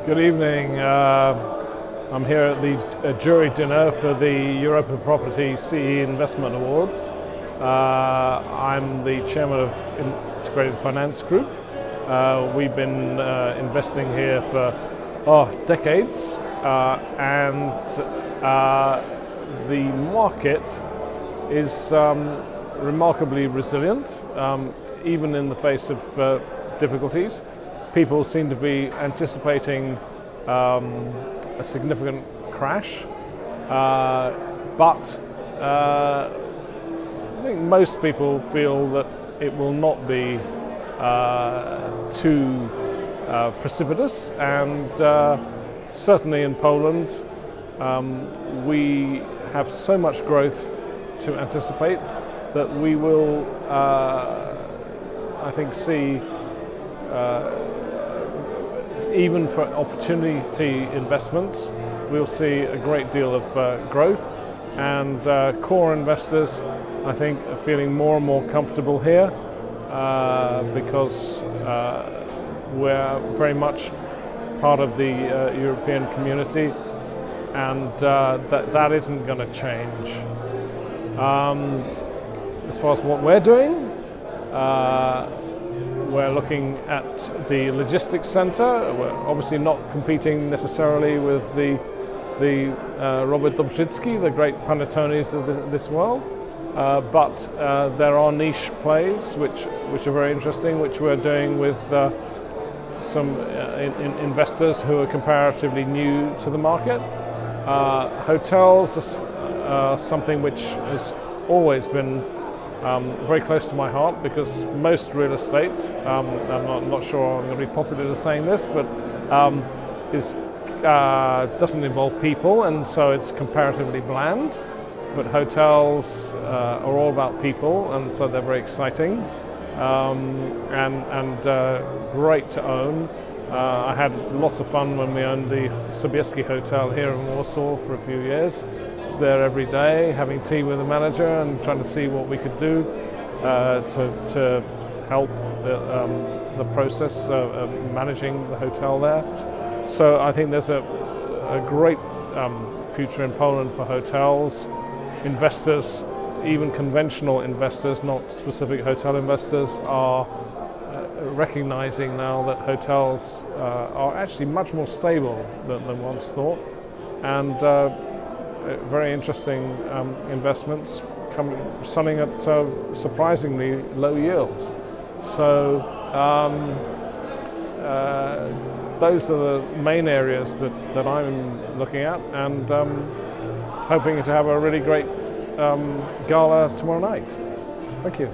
Good evening. I'm here at the jury dinner for the EuropaProperty CEE Investment Awards. I'm the chairman of Integrated Finance Group. We've been investing here for decades, and the market is remarkably resilient, even in the face of difficulties. People seem to be anticipating a significant crash, but I think most people feel that it will not be too precipitous, and certainly in Poland we have so much growth to anticipate that we will, I think, see even for opportunity investments, we'll see a great deal of growth, and core investors, I think, are feeling more and more comfortable here because we're very much part of the European community, and that isn't going to change. As far as what we're doing, we're looking at the logistics center. We're obviously not competing necessarily with the Robert Dobrzycki, the great Panettones of this world, but there are niche plays which are very interesting, which we're doing with some investors who are comparatively new to the market. Hotels are something which has always been very close to my heart, because most real estate, I'm not sure I'm going to be popular to saying this, but doesn't involve people, and so it's comparatively bland. But hotels are all about people, and so they're very exciting and great to own. I had lots of fun when we owned the Sobieski Hotel here in Warsaw for a few years. I was there every day, having tea with the manager and trying to see what we could do to help the process of managing the hotel there. So I think there's a great future in Poland for hotels. Investors, even conventional investors, not specific hotel investors, are recognizing now that hotels are actually much more stable than once thought, and very interesting investments selling at surprisingly low yields. So those are the main areas that I'm looking at, and hoping to have a really great gala tomorrow night. Thank you.